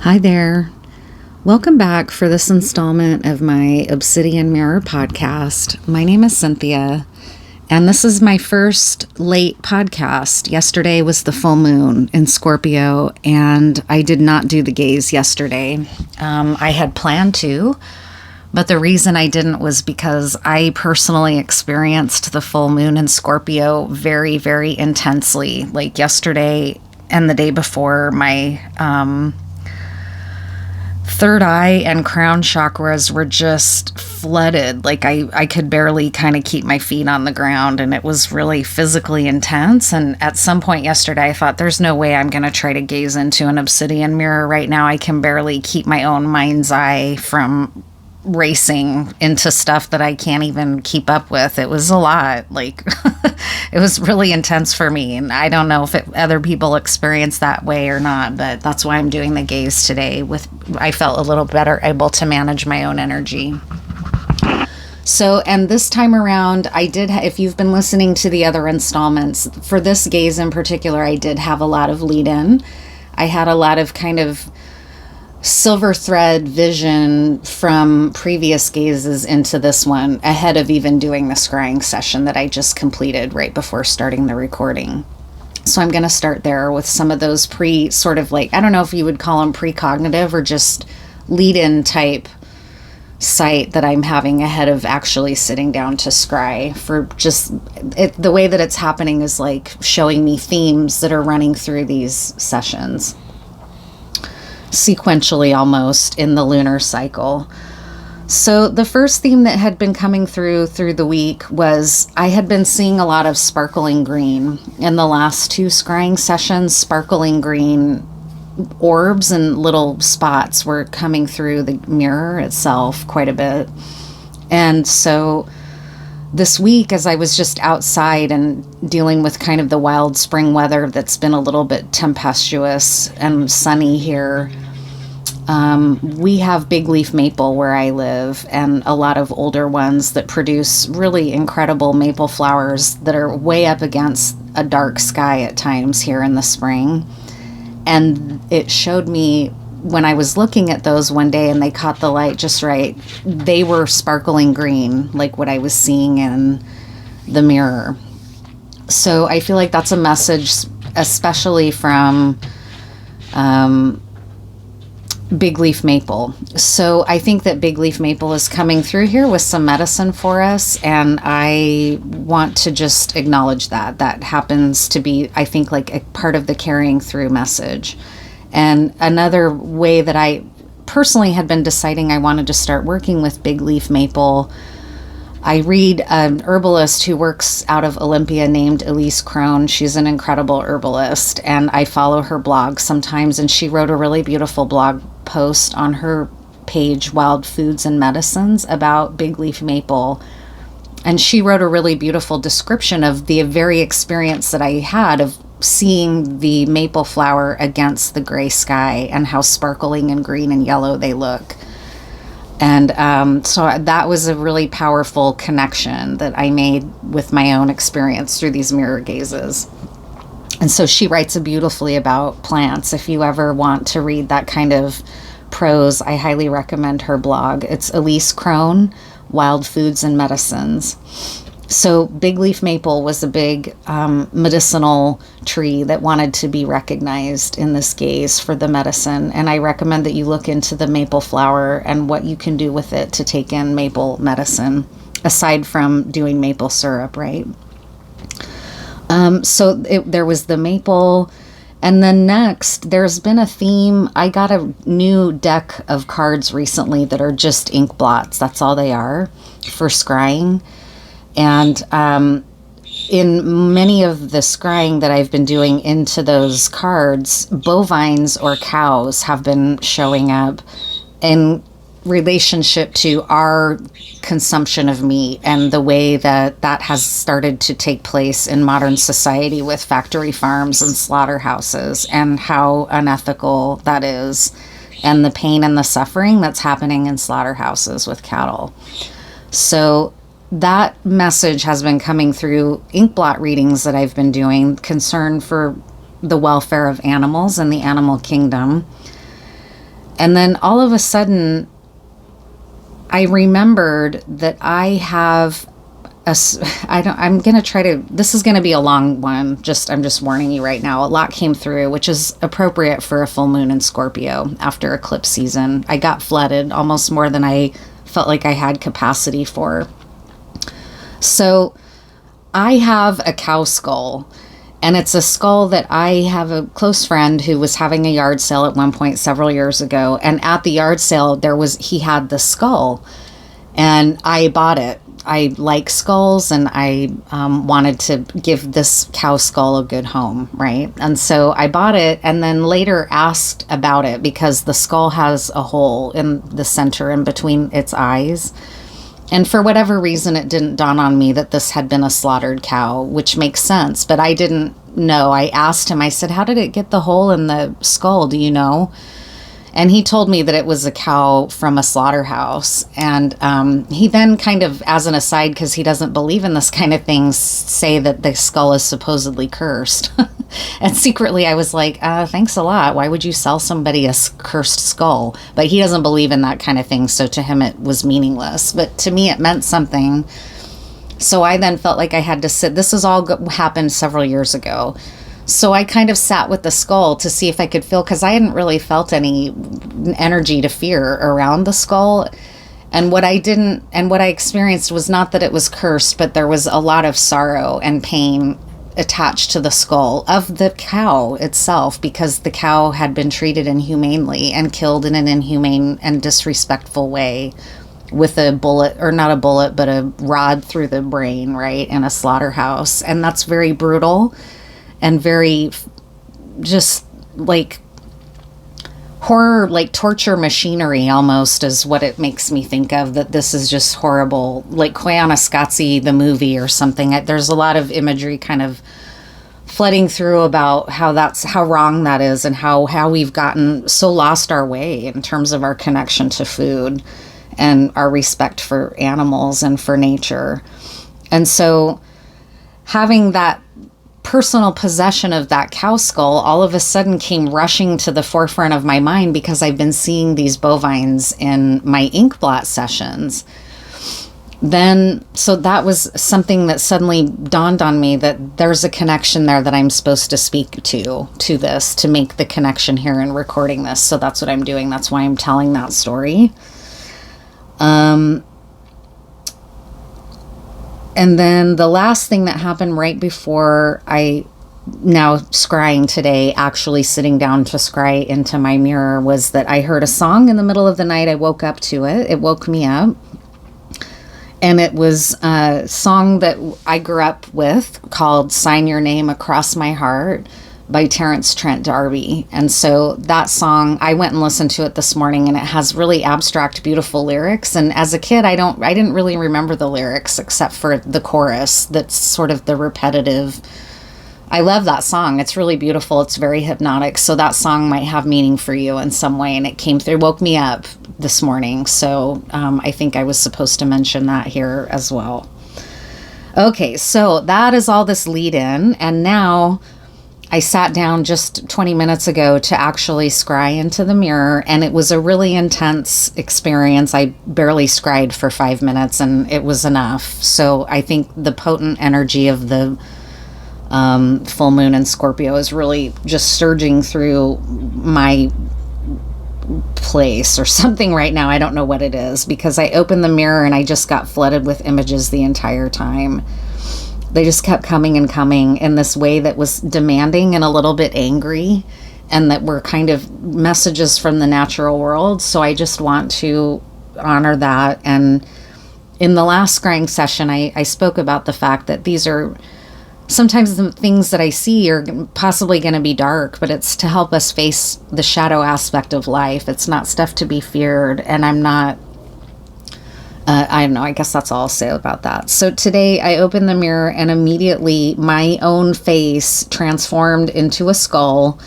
Hi there. Welcome back for this installment of my Obsidian Mirror podcast. My name is Cynthia, and this is my first late podcast. Yesterday was the full moon in Scorpio, and I did not do the gaze yesterday. I had planned to, but the reason I didn't was because I personally experienced the full moon in Scorpio very, very intensely. Like yesterday and the day before, my third eye and crown chakras were just flooded. Like I could barely kind of keep my feet on the ground, and it was really physically intense. And at some point yesterday, I thought, there's no way I'm going to try to gaze into an obsidian mirror right now. I can barely keep my own mind's eye from racing into stuff that I can't even keep up with. It was a lot. Like it was really intense for me, and I don't know if other people experience that way or not, but that's why I'm doing the gaze today. I felt a little better able to manage my own energy. So, and this time around, I did, if you've been listening to the other installments, for this gaze in particular, I did have a lot of lead in. I had a lot of kind of silver thread vision from previous gazes into this one ahead of even doing the scrying session that I just completed right before starting the recording. So I'm going to start there with some of those sort of like, I don't know if you would call them precognitive or just lead-in type sight that I'm having ahead of actually sitting down to scry. For just the way that it's happening is like showing me themes that are running through these sessions sequentially almost in the lunar cycle. So the first theme that had been coming through the week was I had been seeing a lot of sparkling green in the last two scrying sessions. Sparkling green orbs and little spots were coming through the mirror itself quite a bit. And so this week, as I was just outside and dealing with kind of the wild spring weather that's been a little bit tempestuous and sunny here, we have big leaf maple where I live, and a lot of older ones that produce really incredible maple flowers that are way up against a dark sky at times here in the spring. And it showed me when I was looking at those one day and they caught the light just right, they were sparkling green, like what I was seeing in the mirror. So I feel like that's a message, especially from big leaf maple. So I think that big leaf maple is coming through here with some medicine for us, and I want to just acknowledge that. That happens to be, I think, like a part of the carrying through message. And another way that I personally had been deciding I wanted to start working with big leaf maple, I read an herbalist who works out of Olympia named Elise Crone. She's an incredible herbalist, and I follow her blog sometimes, and she wrote a really beautiful blog post on her page, Wild Foods and Medicines, about big leaf maple. And she wrote a really beautiful description of the very experience that I had of seeing the maple flower against the gray sky and how sparkling and green and yellow they look. And so that was a really powerful connection that I made with my own experience through these mirror gazes. And so she writes beautifully about plants. If you ever want to read that kind of prose, I highly recommend her blog. It's Elise Crone, Wild Foods and Medicines. So big leaf maple was a big medicinal tree that wanted to be recognized in this gaze for the medicine. And I recommend that you look into the maple flower and what you can do with it to take in maple medicine, aside from doing maple syrup, right? There was the maple. And then next, there's been a theme. I got a new deck of cards recently that are just ink blots. That's all they are for scrying. And in many of the scrying that I've been doing into those cards, bovines or cows have been showing up in relationship to our consumption of meat and the way that that has started to take place in modern society with factory farms and slaughterhouses, and how unethical that is, and the pain and the suffering that's happening in slaughterhouses with cattle. So that message has been coming through inkblot readings that I've been doing, concern for the welfare of animals and the animal kingdom. And then all of a sudden, I remembered that I have I'm going to try to, this is going to be a long one. I'm just warning you right now. A lot came through, which is appropriate for a full moon in Scorpio after eclipse season. I got flooded almost more than I felt like I had capacity for. So I have a cow skull, and it's a skull that I have a close friend who was having a yard sale at one point several years ago. And at the yard sale, he had the skull, and I bought it. I like skulls, and I wanted to give this cow skull a good home, right? And so I bought it, and then later asked about it because the skull has a hole in the center in between its eyes. And for whatever reason, it didn't dawn on me that this had been a slaughtered cow, which makes sense, but I didn't know. I asked him, I said, how did it get the hole in the skull? Do you know? And he told me that it was a cow from a slaughterhouse. And he then kind of, as an aside, because he doesn't believe in this kind of thing, say that the skull is supposedly cursed. And secretly I was like, thanks a lot. Why would you sell somebody a cursed skull? But he doesn't believe in that kind of thing. So to him, it was meaningless. But to me, it meant something. So I then felt like I had to sit. This has all happened several years ago. So I kind of sat with the skull to see if I could feel, because I hadn't really felt any energy to fear around the skull. And what I experienced was not that it was cursed, but there was a lot of sorrow and pain attached to the skull of the cow itself, because the cow had been treated inhumanely and killed in an inhumane and disrespectful way with a bullet, or not a bullet, but a rod through the brain, right, in a slaughterhouse. And that's very brutal. And very just like horror, like torture machinery almost is what it makes me think of, that this is just horrible, like Koyaanisqatsi, the movie or something. There's a lot of imagery kind of flooding through about how wrong that is, and how we've gotten so lost our way in terms of our connection to food and our respect for animals and for nature. And so having that personal possession of that cow skull all of a sudden came rushing to the forefront of my mind, because I've been seeing these bovines in my ink blot sessions. So that was something that suddenly dawned on me, that there's a connection there that I'm supposed to speak to this, to make the connection here and recording this. So that's what I'm doing. That's why I'm telling that story. And then the last thing that happened right before now scrying today, actually sitting down to scry into my mirror, was that I heard a song in the middle of the night. I woke up to it. It woke me up. And it was a song that I grew up with called Sign Your Name Across My Heart by Terence Trent D'Arby. And so that song, I went and listened to it this morning, and it has really abstract, beautiful lyrics. And as a kid, I didn't really remember the lyrics except for the chorus. That's sort of the repetitive. I love that song. It's really beautiful. It's very hypnotic. So that song might have meaning for you in some way. And it came through, woke me up this morning. So I think I was supposed to mention that here as well. Okay, so that is all this lead in. And now I sat down just 20 minutes ago to actually scry into the mirror, and it was a really intense experience. I barely scried for 5 minutes, and it was enough. So I think the potent energy of the full moon in Scorpio is really just surging through my place or something right now. I don't know what it is, because I opened the mirror and I just got flooded with images the entire time. They just kept coming and coming in this way that was demanding and a little bit angry, and that were kind of messages from the natural world. So I just want to honor that. And in the last scrying session, I spoke about the fact that these are sometimes the things that I see are possibly going to be dark, but it's to help us face the shadow aspect of life. It's not stuff to be feared. And I don't know, I guess that's all I'll say about that. So today I opened the mirror, and immediately my own face transformed into a skull.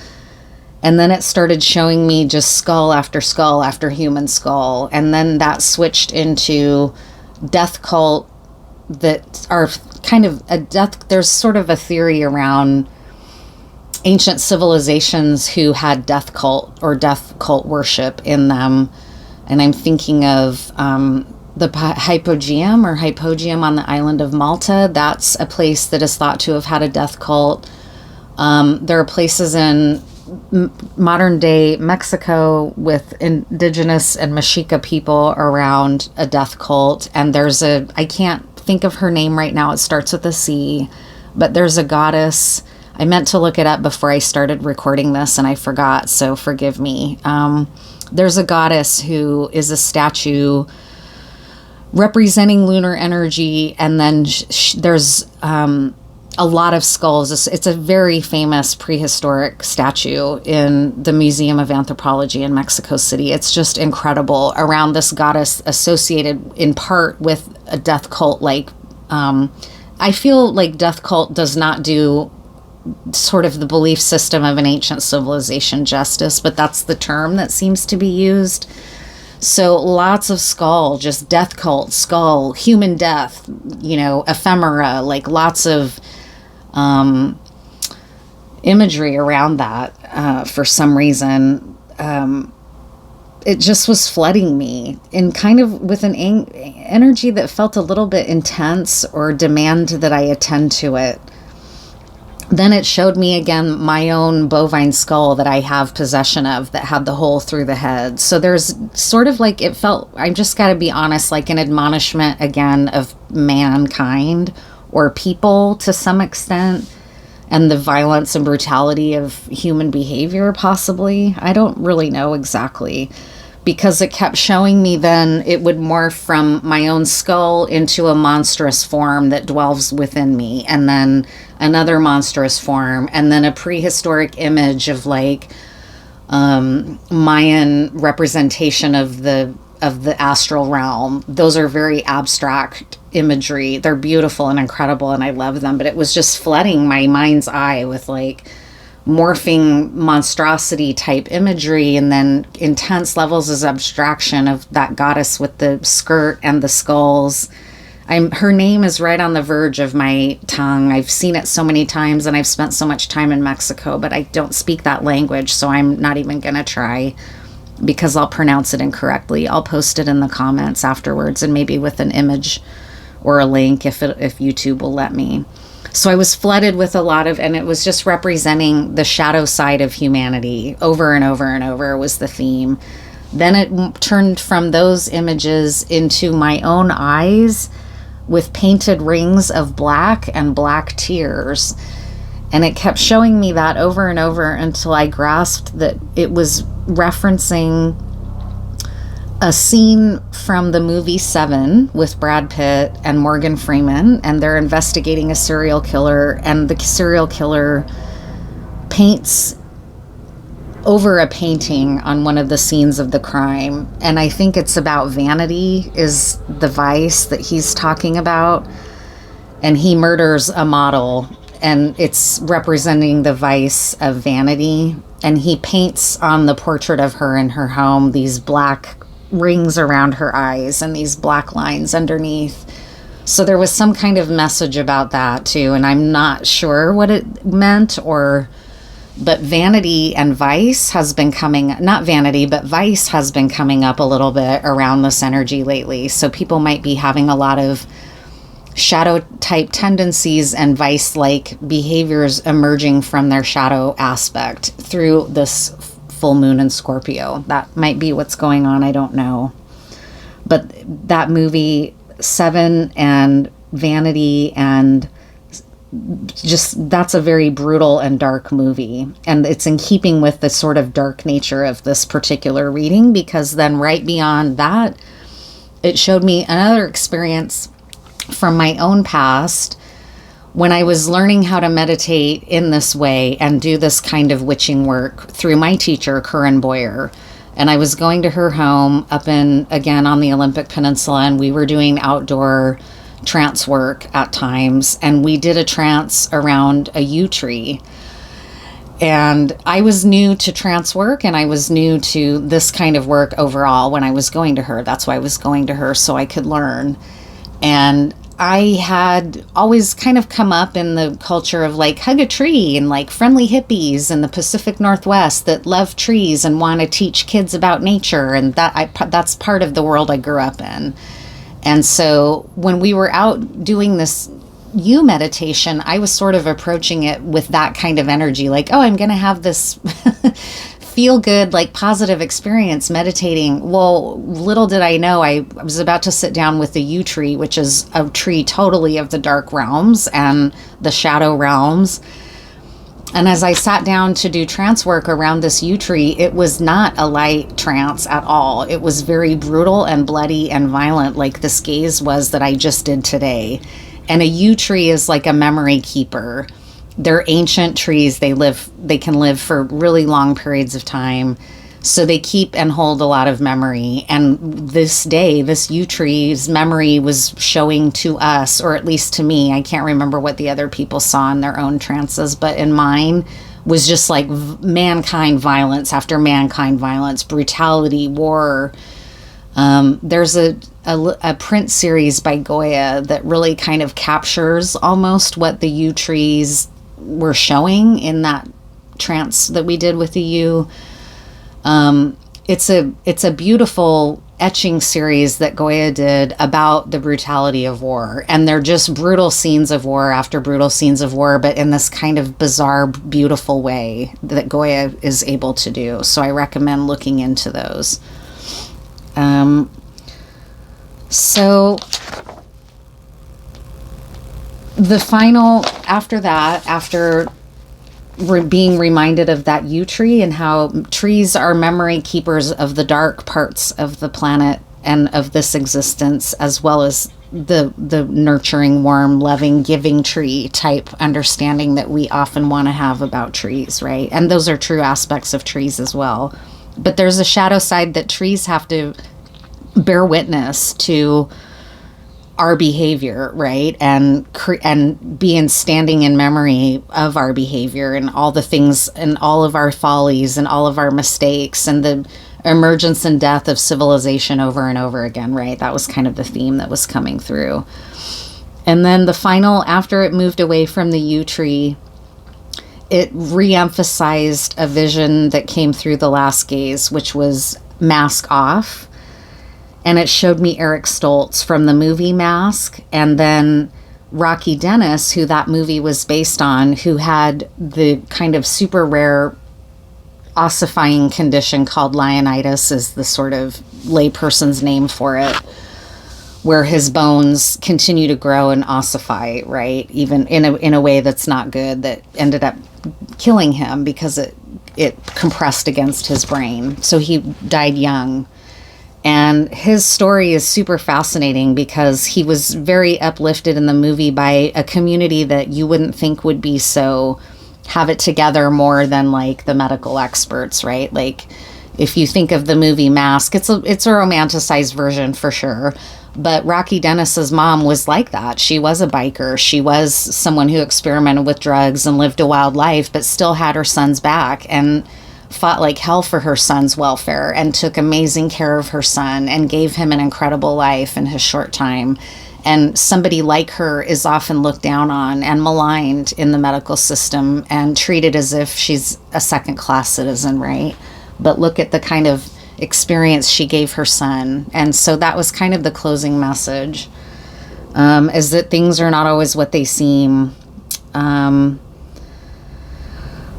And then it started showing me just skull after human skull. And then that switched into death cult that are kind of a death. There's sort of a theory around ancient civilizations who had death cult or death cult worship in them. And I'm thinking of the Hypogeum on the island of Malta. That's a place that is thought to have had a death cult. There are places in modern day Mexico with indigenous and Mexica people around a death cult. And I can't think of her name right now. It starts with a C, but there's a goddess. I meant to look it up before I started recording this and I forgot, so forgive me. There's a goddess who is a statue representing lunar energy, and then there's a lot of skulls. It's a very famous prehistoric statue in the Museum of Anthropology in Mexico City. It's just incredible, around this goddess associated in part with a death cult. I feel like death cult does not do sort of the belief system of an ancient civilization justice, but that's the term that seems to be used. So lots of skull, just death cult, skull, human death, ephemera, like lots of imagery around that. For some reason, it just was flooding me in kind of with an energy that felt a little bit intense or demand that I attend to it. Then it showed me again my own bovine skull that I have possession of that had the hole through the head. So there's sort of like, it felt, I just got to be honest, like an admonishment again of mankind or people to some extent, and the violence and brutality of human behavior possibly. I don't really know exactly, because it kept showing me then it would morph from my own skull into a monstrous form that dwells within me, and then another monstrous form, and then a prehistoric image of like Mayan representation of the astral realm. Those are very abstract imagery. They're beautiful and incredible, and I love them, but it was just flooding my mind's eye with like morphing monstrosity type imagery, and then intense levels of abstraction of that goddess with the skirt and the skulls. Her name is right on the verge of my tongue. I've seen it so many times, and I've spent so much time in Mexico, but I don't speak that language, so I'm not even gonna try, because I'll pronounce it incorrectly. I'll post it in the comments afterwards, and maybe with an image or a link if YouTube will let me. So I was flooded with a lot of, and it was just representing the shadow side of humanity over and over and over was the theme. Then it turned from those images into my own eyes with painted rings of black and black tears. And it kept showing me that over and over until I grasped that it was referencing a scene from the movie Seven with Brad Pitt and Morgan Freeman, and they're investigating a serial killer, and the serial killer paints over a painting on one of the scenes of the crime. And I think it's about vanity is the vice that he's talking about, and he murders a model, and it's representing the vice of vanity, and he paints on the portrait of her in her home these black rings around her eyes and these black lines underneath. So there was some kind of message about that too, and I'm not sure what it meant, but vanity and vice has been coming, not vanity, but vice has been coming up a little bit around this energy lately. So people might be having a lot of shadow type tendencies and vice like behaviors emerging from their shadow aspect through this full moon in Scorpio. That might be what's going on. I don't know. But that movie Seven and vanity, and just, that's a very brutal and dark movie. And it's in keeping with the sort of dark nature of this particular reading, because then right beyond that, it showed me another experience from my own past when I was learning how to meditate in this way and do this kind of witching work through my teacher, Corinne Boyer. And I was going to her home up again, on the Olympic Peninsula, and we were doing outdoor trance work at times. And we did a trance around a yew tree. And I was new to trance work, and I was new to this kind of work overall when I was going to her. That's why I was going to her, so I could learn. And I had always kind of come up in the culture of like hug a tree and like friendly hippies in the Pacific Northwest that love trees and want to teach kids about nature. And that's part of the world I grew up in. And so when we were out doing this you meditation, I was sort of approaching it with that kind of energy, like, oh, I'm going to have this feel good, like positive experience meditating. Well, little did I know, I was about to sit down with the yew tree, which is a tree totally of the dark realms and the shadow realms. And as I sat down to do trance work around this yew tree, it was not a light trance at all. It was very brutal and bloody and violent, like this gaze was that I just did today. And a yew tree is like a memory keeper. They're ancient trees. They can live for really long periods of time. So they keep and hold a lot of memory. And this day, this yew tree's memory was showing to us, or at least to me, I can't remember what the other people saw in their own trances, but in mine was just like mankind violence after mankind violence, brutality, war. There's a print series by Goya that really kind of captures almost what the yew trees were showing in that trance that we did with the yew. It's a beautiful etching series that Goya did about the brutality of war, and they're just brutal scenes of war after brutal scenes of war, but in this kind of bizarre, beautiful way that Goya is able to do. So I recommend looking into those. So the final, after being reminded of that yew tree and how trees are memory keepers of the dark parts of the planet and of this existence, as well as the nurturing, warm, loving, giving tree type understanding that we often want to have about trees, right? And those are true aspects of trees as well. But there's a shadow side that trees have to bear witness to our behavior, right? And standing in memory of our behavior and all the things and all of our follies and all of our mistakes and the emergence and death of civilization over and over again, right? That was kind of the theme that was coming through. And then the final, after it moved away from the yew tree, it re-emphasized a vision that came through the last gaze, which was Mask Off. And it showed me Eric Stoltz from the movie Mask, and then Rocky Dennis, who that movie was based on, who had the kind of super rare ossifying condition called Leonidas, is the sort of layperson's name for it, where his bones continue to grow and ossify, right? Even in a way that's not good, that ended up killing him because it compressed against his brain. So he died young. And his story is super fascinating because he was very uplifted in the movie by a community that you wouldn't think would be so have it together more than like the medical experts, right? Like if you think of the movie Mask, it's a romanticized version for sure. But Rocky Dennis's mom was like that. She was a biker. She was someone who experimented with drugs and lived a wild life, but still had her son's back and fought like hell for her son's welfare and took amazing care of her son and gave him an incredible life in his short time. And somebody like her is often looked down on and maligned in the medical system and treated as if she's a second-class citizen, right? But look at the kind of experience she gave her son. And so that was kind of the closing message, is that things are not always what they seem.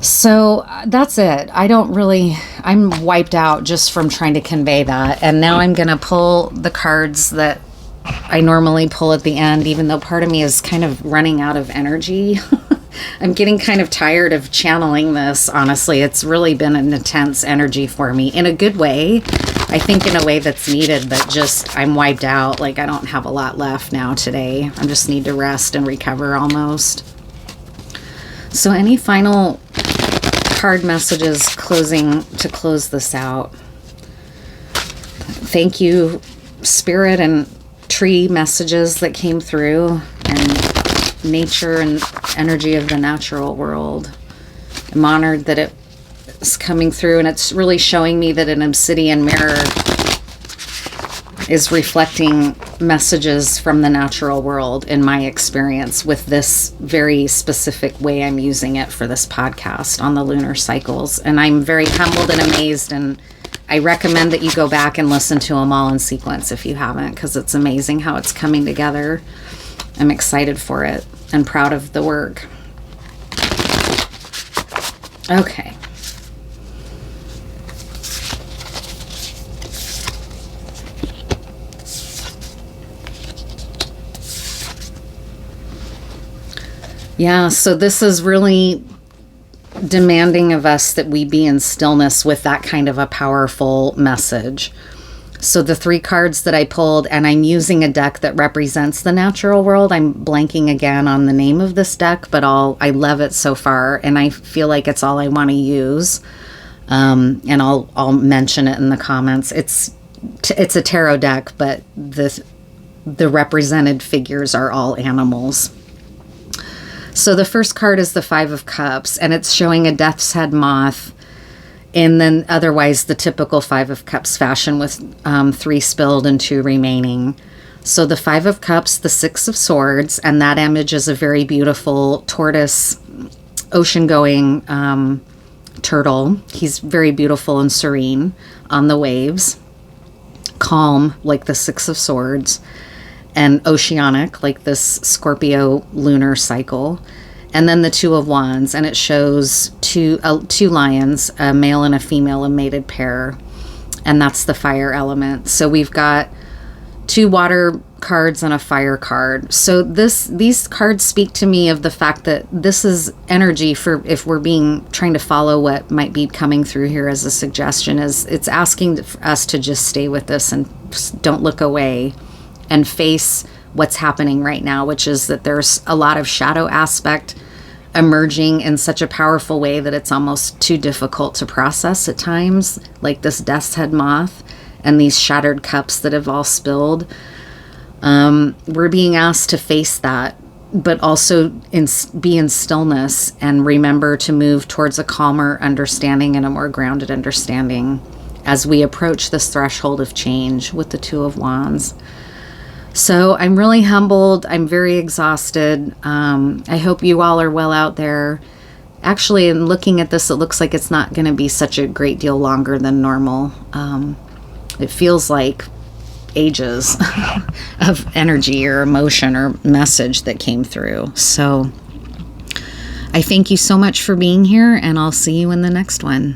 So that's it. I'm wiped out just from trying to convey that. And now I'm going to pull the cards that I normally pull at the end, even though part of me is kind of running out of energy. I'm getting kind of tired of channeling this, honestly. It's really been an intense energy for me in a good way. I think in a way that's needed, but just I'm wiped out. Like I don't have a lot left now today. I just need to rest and recover almost. So any final card messages to close this out? Thank you, Spirit and tree messages that came through, and nature and energy of the natural world. I'm honored that it's coming through, and it's really showing me that an obsidian mirror is reflecting messages from the natural world in my experience with this very specific way I'm using it for this podcast on the lunar cycles. And I'm very humbled and amazed, and I recommend that you go back and listen to them all in sequence if you haven't, because it's amazing how it's coming together. I'm excited for it and proud of the work. Okay. Yeah, so this is really demanding of us that we be in stillness with that kind of a powerful message. So the 3 cards that I pulled, and I'm using a deck that represents the natural world. I'm blanking again on the name of this deck, but I love it so far, and I feel like it's all I want to use. And I'll mention it in the comments. It's a tarot deck, but the represented figures are all animals. So the first card is the 5 of Cups, and it's showing a death's head moth, and then otherwise the typical 5 of Cups fashion with 3 spilled and 2 remaining. So the 5 of Cups, the 6 of Swords, and that image is a very beautiful tortoise, ocean-going turtle. He's very beautiful and serene on the waves, calm like the 6 of Swords, and oceanic like this Scorpio lunar cycle. And then the 2 of Wands, and it shows two lions, a male and a female, a mated pair, and that's the fire element. So we've got 2 water cards and a fire card. So these cards speak to me of the fact that this is energy for if we're trying to follow what might be coming through here as a suggestion. Is it's asking us to just stay with this and don't look away and face what's happening right now, which is that there's a lot of shadow aspect emerging in such a powerful way that it's almost too difficult to process at times, like this death's head moth and these shattered cups that have all spilled. We're being asked to face that, but also be in stillness and remember to move towards a calmer understanding and a more grounded understanding as we approach this threshold of change with the 2 of Wands. So I'm really humbled. I'm very exhausted. I hope you all are well out there. Actually, in looking at this, it looks like it's not going to be such a great deal longer than normal. It feels like ages of energy or emotion or message that came through. So I thank you so much for being here, and I'll see you in the next one.